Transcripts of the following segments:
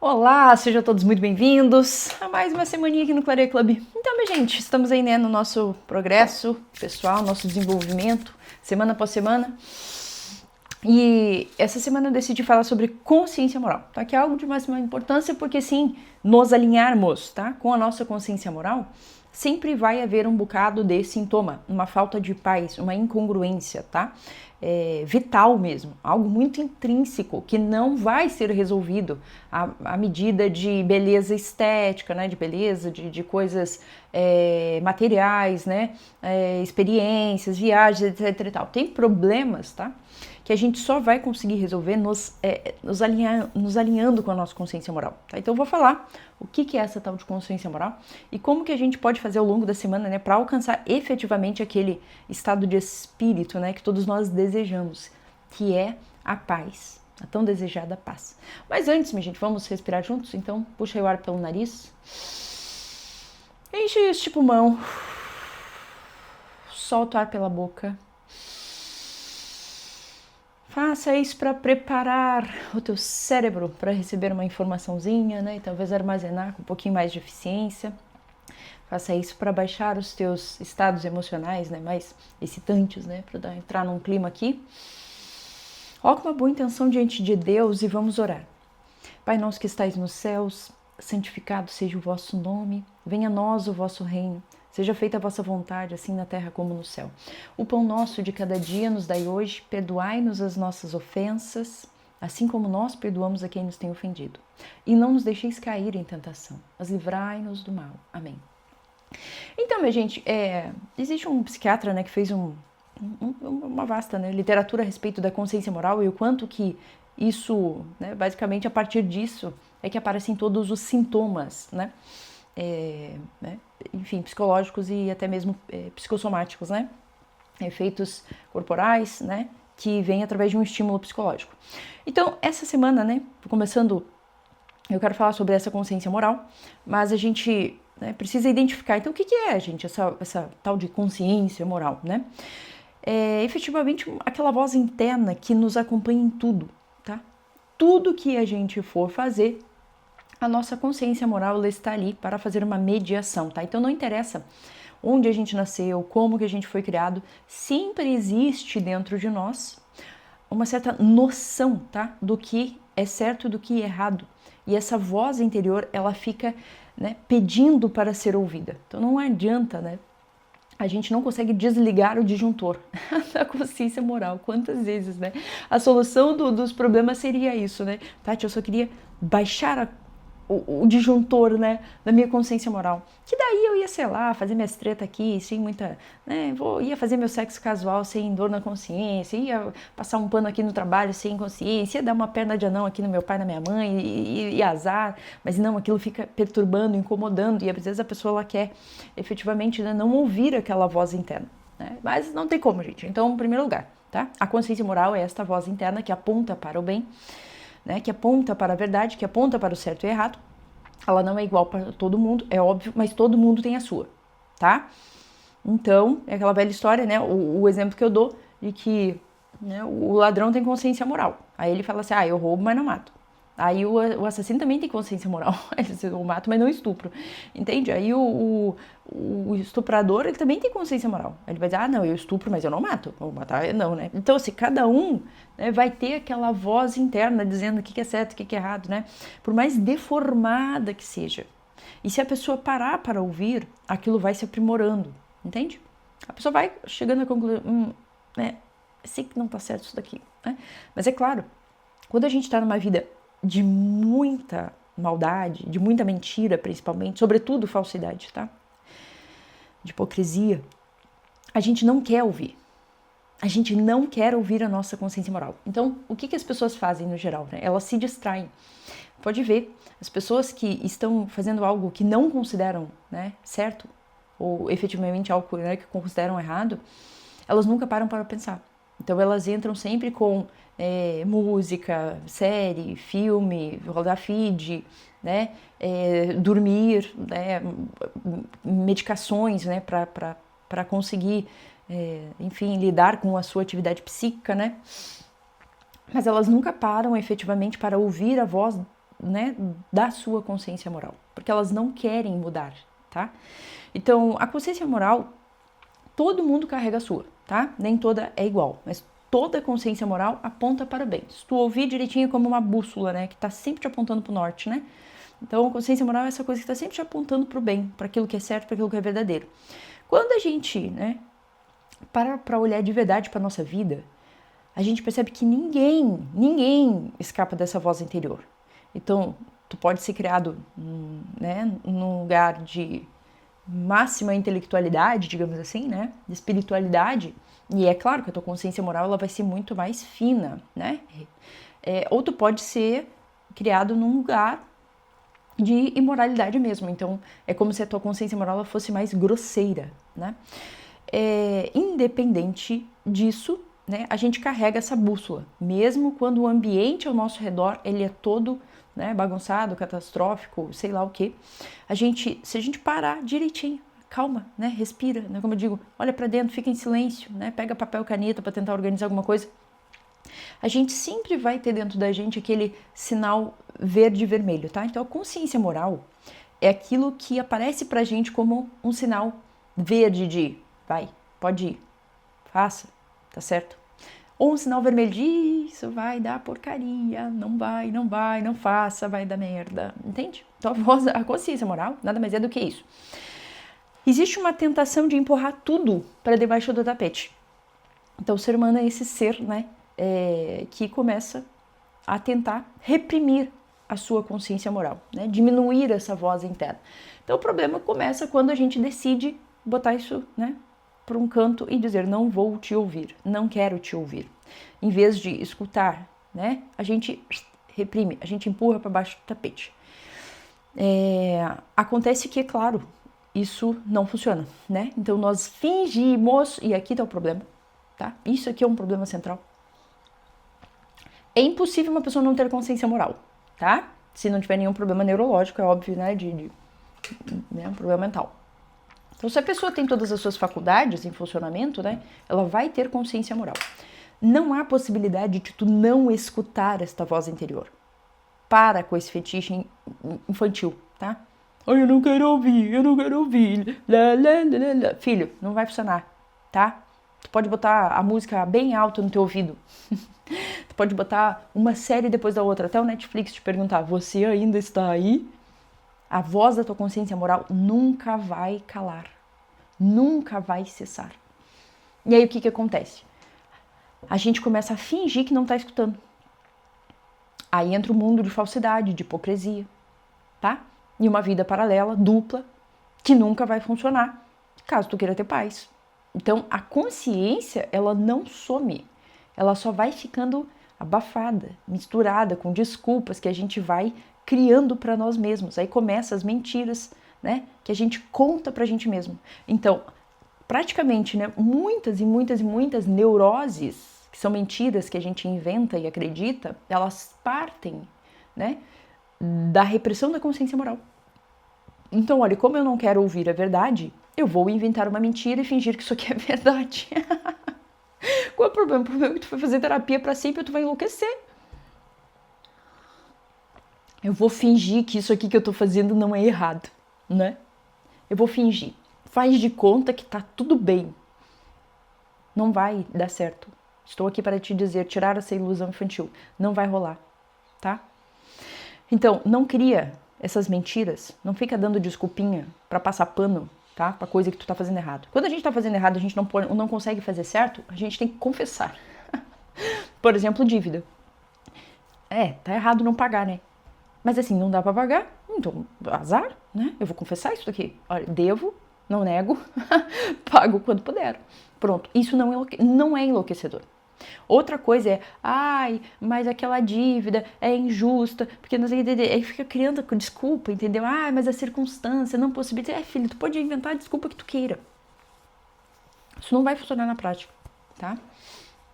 Olá, sejam todos muito bem-vindos a mais uma semaninha aqui no Clareia Club. Então, minha gente, estamos aí, né, no nosso progresso pessoal, nosso desenvolvimento, semana após semana. E essa semana eu decidi falar sobre consciência moral, tá? Que é algo de máxima importância porque, sim, nos alinharmos, tá, com a nossa consciência moral, sempre vai haver um bocado de sintoma, uma falta de paz, uma incongruência, tá? Vital mesmo, algo muito intrínseco que não vai ser resolvido à medida de beleza estética, né? De beleza, de coisas materiais, né? Experiências, viagens, etc e tal. Tem problemas, tá? Que a gente só vai conseguir resolver nos alinhando com a nossa consciência moral. Tá? Então eu vou falar o que é essa tal de consciência moral e como que a gente pode fazer ao longo da semana, né, para alcançar efetivamente aquele estado de espírito, né, que todos nós desejamos, que é a paz, a tão desejada paz. Mas antes, minha gente, vamos respirar juntos? Então puxa o ar pelo nariz, enche este pulmão, solta o ar pela boca. Faça isso para preparar o teu cérebro para receber uma informaçãozinha, né? E talvez armazenar com um pouquinho mais de eficiência. Faça isso para baixar os teus estados emocionais, né? Mais excitantes, né? Para entrar num clima aqui. Coloca uma boa intenção diante de Deus e vamos orar. Pai nosso que estais nos céus, santificado seja o vosso nome. Venha a nós o vosso reino. Seja feita a vossa vontade, assim na terra como no céu. O pão nosso de cada dia nos dai hoje, perdoai-nos as nossas ofensas, assim como nós perdoamos a quem nos tem ofendido. E não nos deixeis cair em tentação, mas livrai-nos do mal. Amém. Então, minha gente, existe um psiquiatra, né, que fez uma vasta, né, literatura a respeito da consciência moral e o quanto que isso, né, basicamente a partir disso é que aparecem todos os sintomas, né? Enfim, psicológicos e até mesmo psicossomáticos, né? Efeitos corporais, né? Que vêm através de um estímulo psicológico. Então, essa semana, né? Começando, eu quero falar sobre essa consciência moral, mas a gente, né, precisa identificar, então, o que é, gente, essa tal de consciência moral, né? É efetivamente aquela voz interna que nos acompanha em tudo, tá? Tudo que a gente for fazer, a nossa consciência moral ela está ali para fazer uma mediação, tá? Então não interessa onde a gente nasceu, como que a gente foi criado, sempre existe dentro de nós uma certa noção, tá? Do que é certo e do que é errado. E essa voz interior, ela fica, né, pedindo para ser ouvida. Então não adianta, né? A gente não consegue desligar o disjuntor da consciência moral. Quantas vezes, né? A solução dos problemas seria isso, né? Tati, eu só queria baixar o disjuntor, né, da minha consciência moral. Que daí eu ia, sei lá, fazer minhas tretas aqui, sem muita, né, ia fazer meu sexo casual sem dor na consciência, ia passar um pano aqui no trabalho sem consciência, ia dar uma perna de anão aqui no meu pai, na minha mãe, e azar, mas não, aquilo fica perturbando, incomodando, e às vezes a pessoa ela quer efetivamente, né, não ouvir aquela voz interna, né, mas não tem como, gente. Então, em primeiro lugar, tá? A consciência moral é esta voz interna que aponta para o bem, né, que aponta para a verdade, que aponta para o certo e errado. Ela não é igual para todo mundo, é óbvio, mas todo mundo tem a sua, tá? Então, é aquela velha história, né? O exemplo que eu dou de que, né, o ladrão tem consciência moral. Aí ele fala assim, eu roubo, mas não mato. Aí o assassino também tem consciência moral. Ele diz, eu mato, mas não estupro. Entende? Aí o estuprador, ele também tem consciência moral. Ele vai dizer, não, eu estupro, mas eu não mato. Vou matar, não, né? Então, assim, cada um, né, vai ter aquela voz interna dizendo o que é certo, o que é errado, né? Por mais deformada que seja. E se a pessoa parar para ouvir, aquilo vai se aprimorando. Entende? A pessoa vai chegando à conclusão, né? Sei que não tá certo isso daqui, né? Mas é claro, quando a gente tá numa vida de muita maldade, de muita mentira, principalmente, sobretudo falsidade, tá? De hipocrisia, a gente não quer ouvir. A gente não quer ouvir a nossa consciência moral. Então, o que as pessoas fazem no geral, né? Elas se distraem. Pode ver, as pessoas que estão fazendo algo que não consideram, né, certo, ou efetivamente algo, né, que consideram errado, elas nunca param para pensar. Então elas entram sempre com música, série, filme, rodar feed, né, dormir, né, medicações, né, para conseguir, enfim, lidar com a sua atividade psíquica, né? Mas elas nunca param efetivamente para ouvir a voz né, da sua consciência moral, porque elas não querem mudar, tá? Então, a consciência moral, todo mundo carrega a sua, tá? Nem toda é igual, mas toda consciência moral aponta para o bem. Se tu ouvir direitinho, é como uma bússola, né, que tá sempre te apontando para o norte, né? Então, consciência moral é essa coisa que está sempre te apontando para o bem, para aquilo que é certo, para aquilo que é verdadeiro. Quando a gente, né, para olhar de verdade para nossa vida, a gente percebe que ninguém escapa dessa voz interior. Então, tu pode ser criado, né, num lugar de máxima intelectualidade, digamos assim, né, de espiritualidade, e é claro que a tua consciência moral ela vai ser muito mais fina, né? Ou tu pode ser criado num lugar de imoralidade mesmo. Então, é como se a tua consciência moral ela fosse mais grosseira, né? Independente disso, né, a gente carrega essa bússola, mesmo quando o ambiente ao nosso redor ele é todo, né, bagunçado, catastrófico, sei lá o que. Se a gente parar direitinho, calma, né, respira, né, como eu digo, olha para dentro, fica em silêncio, né, pega papel e caneta para tentar organizar alguma coisa. A gente sempre vai ter dentro da gente aquele sinal verde e vermelho, tá? Então a consciência moral é aquilo que aparece pra gente como um sinal verde de vai, pode ir, faça, tá certo? Ou um sinal vermelho de isso vai dar porcaria, não vai, não faça, vai dar merda, entende? Então a consciência moral nada mais é do que isso. Existe uma tentação de empurrar tudo para debaixo do tapete. Então o ser humano é esse ser, né, que começa a tentar reprimir a sua consciência moral, né, diminuir essa voz interna. Então o problema começa quando a gente decide botar isso, né, para um canto e dizer não vou te ouvir, não quero te ouvir. Em vez de escutar, né, a gente reprime, a gente empurra para baixo do tapete. Acontece que, é claro, isso não funciona, né? Então nós fingimos, e aqui está o problema, tá? Isso aqui é um problema central. É impossível uma pessoa não ter consciência moral, tá? Se não tiver nenhum problema neurológico, é óbvio, né? Né, um problema mental. Então, se a pessoa tem todas as suas faculdades em funcionamento, né? Ela vai ter consciência moral. Não há possibilidade de tu não escutar esta voz interior. Para com esse fetiche infantil, tá? Ai, eu não quero ouvir. Lá, lá, lá, lá. Filho, não vai funcionar, tá? Tu pode botar a música bem alta no teu ouvido. Tu pode botar uma série depois da outra, até o Netflix te perguntar, você ainda está aí? A voz da tua consciência moral nunca vai calar, nunca vai cessar. E aí o que acontece? A gente começa a fingir que não está escutando. Aí entra o mundo de falsidade, de hipocrisia, tá? E uma vida paralela, dupla, que nunca vai funcionar, caso tu queira ter paz. Então, a consciência, ela não some, ela só vai ficando abafada, misturada com desculpas que a gente vai criando para nós mesmos. Aí começam as mentiras, né, que a gente conta pra gente mesmo. Então, praticamente, né, muitas neuroses, que são mentiras que a gente inventa e acredita, elas partem, né, da repressão da consciência moral. Então, olha, como eu não quero ouvir a verdade, eu vou inventar uma mentira e fingir que isso aqui é verdade. Qual é o problema? O problema é que tu vai fazer terapia pra sempre e tu vai enlouquecer. Eu vou fingir que isso aqui que eu tô fazendo não é errado, né? Eu vou fingir. Faz de conta que tá tudo bem. Não vai dar certo. Estou aqui para te dizer, tirar essa ilusão infantil. Não vai rolar, tá? Então, não cria essas mentiras, não fica dando desculpinha pra passar pano, tá? Pra coisa que tu tá fazendo errado. Quando a gente tá fazendo errado, a gente não consegue fazer certo, a gente tem que confessar. Por exemplo, dívida. Tá errado não pagar, né? Mas assim, não dá pra pagar, então azar, né? Eu vou confessar isso daqui. Olha, devo, não nego, pago quando puder. Pronto, isso não é enlouquecedor. Outra coisa é, mas aquela dívida é injusta, porque não sei, aí fica criando desculpa, entendeu? Mas a circunstância não possibilita. Filho, tu pode inventar a desculpa que tu queira. Isso não vai funcionar na prática, tá?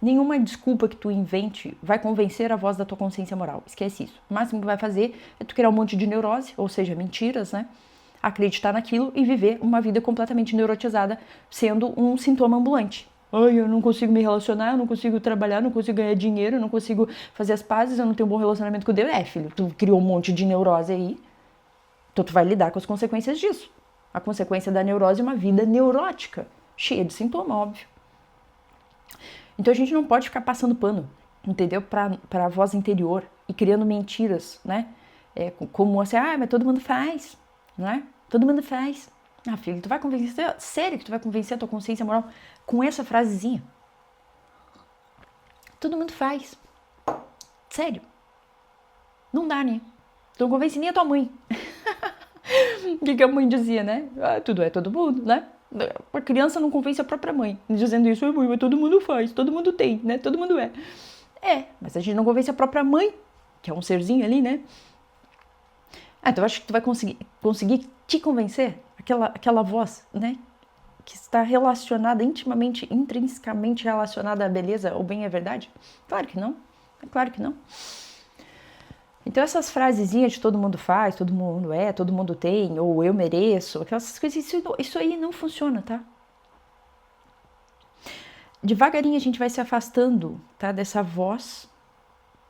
Nenhuma desculpa que tu invente vai convencer a voz da tua consciência moral. Esquece isso. O máximo que vai fazer é tu criar um monte de neurose, ou seja, mentiras, né? Acreditar naquilo e viver uma vida completamente neurotizada, sendo um sintoma ambulante, Ai, eu não consigo me relacionar, eu não consigo trabalhar, eu não consigo ganhar dinheiro, eu não consigo fazer as pazes, eu não tenho um bom relacionamento com Deus. Filho, tu criou um monte de neurose aí, então tu vai lidar com as consequências disso. A consequência da neurose é uma vida neurótica, cheia de sintoma, óbvio. Então a gente não pode ficar passando pano, entendeu? Para a voz interior e criando mentiras, né? Como assim, mas todo mundo faz, não é? Todo mundo faz. Filho, tu vai convencer, sério que tu vai convencer a tua consciência moral com essa frasezinha? Todo mundo faz. Sério. Não dá, né? Tu não convence nem a tua mãe. O que a mãe dizia, né? Tudo é todo mundo, né? A criança não convence a própria mãe, dizendo isso, mas todo mundo faz, todo mundo tem, né? Todo mundo é. Mas a gente não convence a própria mãe, que é um serzinho ali, né? Então eu acho que tu vai conseguir te convencer, aquela voz, né? Que está relacionada intimamente, intrinsecamente relacionada à beleza ou bem à verdade? Claro que não. É claro que não. Então essas frasezinhas de todo mundo faz, todo mundo é, todo mundo tem, ou eu mereço, aquelas coisas, isso aí não funciona, tá? Devagarinho a gente vai se afastando, tá? Dessa voz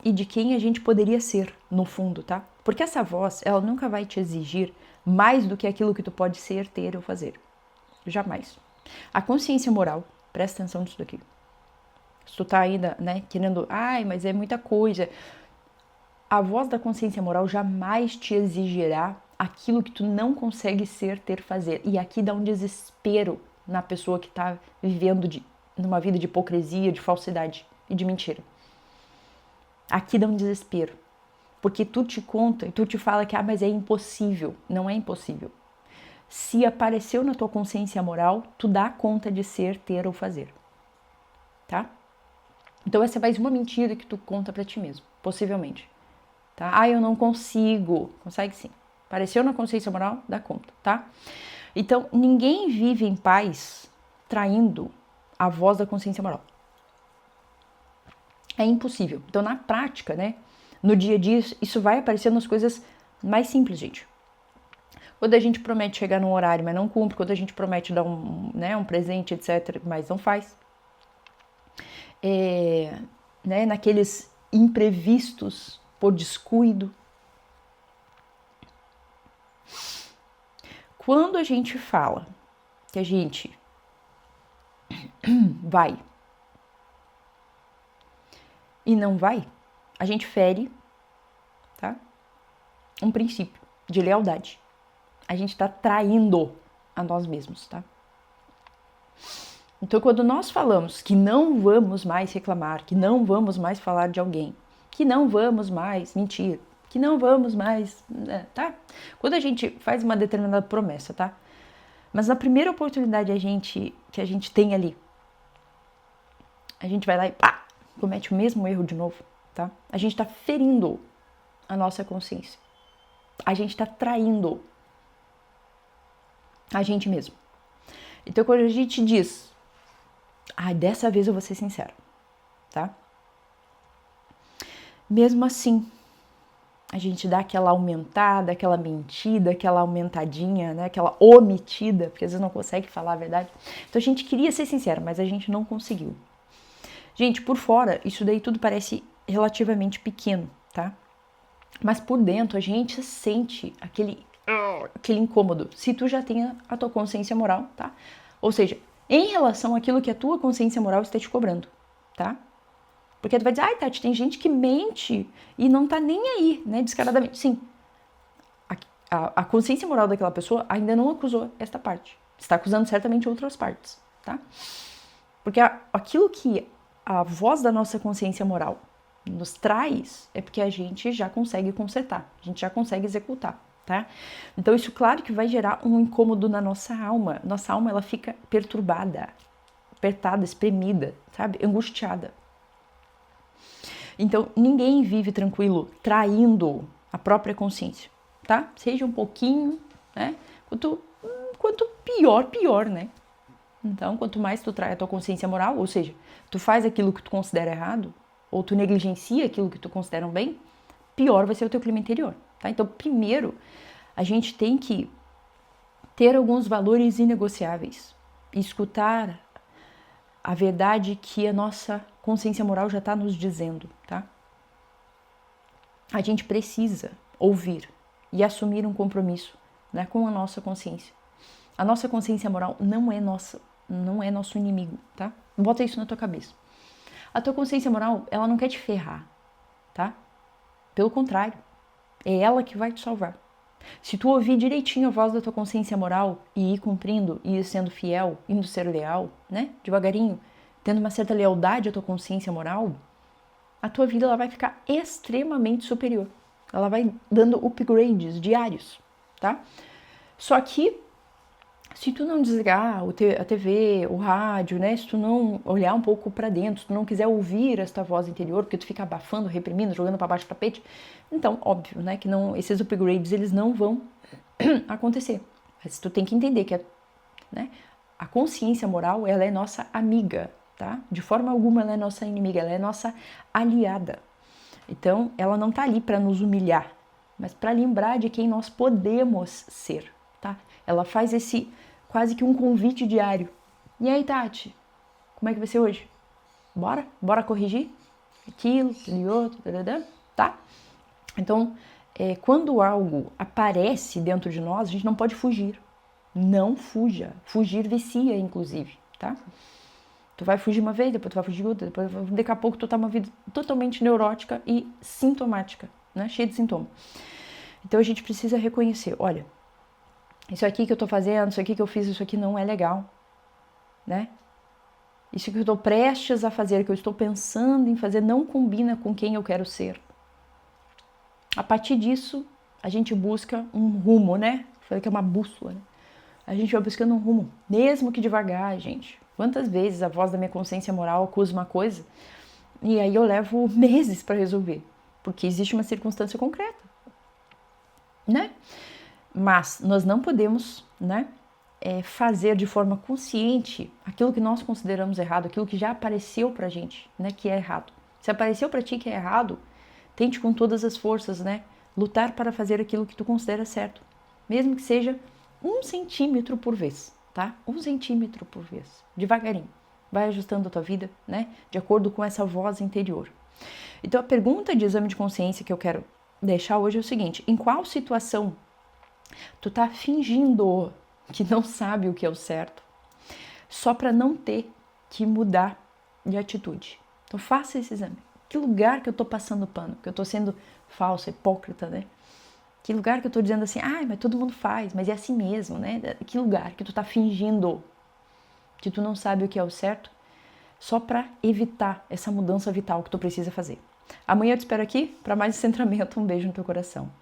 e de quem a gente poderia ser, no fundo, tá? Porque essa voz, ela nunca vai te exigir mais do que aquilo que tu pode ser, ter ou fazer. Jamais. A consciência moral, presta atenção nisso daqui. Se tu tá ainda, né, querendo, mas é muita coisa. A voz da consciência moral jamais te exigirá aquilo que tu não consegue ser, ter, fazer. E aqui dá um desespero na pessoa que tá vivendo numa vida de hipocrisia, de falsidade e de mentira. Aqui dá um desespero. Porque tu te conta e tu te fala que, mas é impossível. Não é impossível. Se apareceu na tua consciência moral, tu dá conta de ser, ter ou fazer. Tá? Então essa é mais uma mentira que tu conta pra ti mesmo, possivelmente. Tá? Eu não consigo. Consegue sim. Apareceu na consciência moral, dá conta, tá? Então, ninguém vive em paz traindo a voz da consciência moral. É impossível. Então, na prática, né? No dia a dia, isso vai aparecer nas coisas mais simples, gente. Quando a gente promete chegar no horário, mas não cumpre. Quando a gente promete dar um presente, etc., mas não faz. Naqueles imprevistos por descuido. Quando a gente fala que a gente vai e não vai, a gente fere, tá? Um princípio de lealdade. A gente está traindo a nós mesmos, tá? Então, quando nós falamos que não vamos mais reclamar, que não vamos mais falar de alguém, que não vamos mais mentir, que não vamos mais, tá? Quando a gente faz uma determinada promessa, tá? Mas na primeira oportunidade que a gente tem ali, a gente vai lá e comete o mesmo erro de novo, tá? A gente tá ferindo a nossa consciência. A gente tá traindo a gente mesmo. Então, quando a gente diz, dessa vez eu vou ser sincera, tá? Mesmo assim, a gente dá aquela aumentada, aquela mentida, aquela aumentadinha, né? Aquela omitida, porque às vezes não consegue falar a verdade. Então a gente queria ser sincero, mas a gente não conseguiu. Gente, por fora, isso daí tudo parece relativamente pequeno, tá? Mas por dentro a gente sente aquele incômodo. Se tu já tem a tua consciência moral, tá? Ou seja, em relação àquilo que a tua consciência moral está te cobrando, tá? Porque tu vai dizer, Tati, tem gente que mente e não tá nem aí, né, descaradamente. Sim, a consciência moral daquela pessoa ainda não acusou esta parte. Está acusando certamente outras partes, tá? Porque aquilo que a voz da nossa consciência moral nos traz é porque a gente já consegue consertar, a gente já consegue executar, tá? Então isso, claro que vai gerar um incômodo na nossa alma. Nossa alma, ela fica perturbada, apertada, espremida, sabe? Angustiada. Então, ninguém vive tranquilo traindo a própria consciência, tá? Seja um pouquinho, né? Quanto pior, né? Então, quanto mais tu trai a tua consciência moral, ou seja, tu faz aquilo que tu considera errado, ou tu negligencia aquilo que tu considera um bem, pior vai ser o teu clima interior, tá? Então, primeiro, a gente tem que ter alguns valores inegociáveis, escutar a verdade que a nossa consciência moral já está nos dizendo, tá? A gente precisa ouvir e assumir um compromisso, né, com a nossa consciência. A nossa consciência moral não é nosso inimigo, tá? Bota isso na tua cabeça. A tua consciência moral, ela não quer te ferrar, tá? Pelo contrário, é ela que vai te salvar. Se tu ouvir direitinho a voz da tua consciência moral e ir cumprindo, e ir sendo fiel, indo ser leal, né? Devagarinho, tendo uma certa lealdade à tua consciência moral, a tua vida ela vai ficar extremamente superior. Ela vai dando upgrades diários, tá? Só que se tu não desligar a TV, o rádio, né? Se tu não olhar um pouco para dentro, se tu não quiser ouvir esta voz interior, porque tu fica abafando, reprimindo, jogando para baixo do tapete, então, óbvio, né? Que não, esses upgrades, eles não vão acontecer. Mas tu tem que entender que a consciência moral, ela é nossa amiga, tá? De forma alguma ela é nossa inimiga, ela é nossa aliada. Então, ela não tá ali para nos humilhar, mas para lembrar de quem nós podemos ser, tá? Ela faz esse quase que um convite diário. E aí, Tati, como é que vai ser hoje? Bora? Bora corrigir? Aquilo, aquele outro, tá? Então, quando algo aparece dentro de nós, a gente não pode fugir. Não fuja. Fugir vicia, inclusive, tá? Tu vai fugir uma vez, depois tu vai fugir outra, depois daqui a pouco tu tá uma vida totalmente neurótica e sintomática, né? Cheia de sintoma. Então a gente precisa reconhecer, olha, isso aqui que eu tô fazendo, isso aqui que eu fiz, isso aqui não é legal, né? Isso que eu tô prestes a fazer, que eu estou pensando em fazer, não combina com quem eu quero ser. A partir disso, a gente busca um rumo, né? Falei que é uma bússola, né? A gente vai buscando um rumo, mesmo que devagar, gente. Quantas vezes a voz da minha consciência moral acusa uma coisa e aí eu levo meses para resolver, porque existe uma circunstância concreta, né? Mas nós não podemos, né, fazer de forma consciente aquilo que nós consideramos errado, aquilo que já apareceu pra gente, né, que é errado. Se apareceu pra ti que é errado, tente com todas as forças, né, lutar para fazer aquilo que tu considera certo, mesmo que seja 1 centímetro por vez, tá? 1 centímetro por vez, devagarinho. Vai ajustando a tua vida, né, de acordo com essa voz interior. Então a pergunta de exame de consciência que eu quero deixar hoje é o seguinte: em qual situação tu tá fingindo que não sabe o que é o certo, só para não ter que mudar de atitude? Então faça esse exame. Que lugar que eu tô passando pano? Que eu tô sendo falsa, hipócrita, né? Que lugar que eu tô dizendo assim, mas todo mundo faz, mas é assim mesmo, né? Que lugar que tu tá fingindo que tu não sabe o que é o certo, só para evitar essa mudança vital que tu precisa fazer. Amanhã eu te espero aqui para mais centramento. Um beijo no teu coração.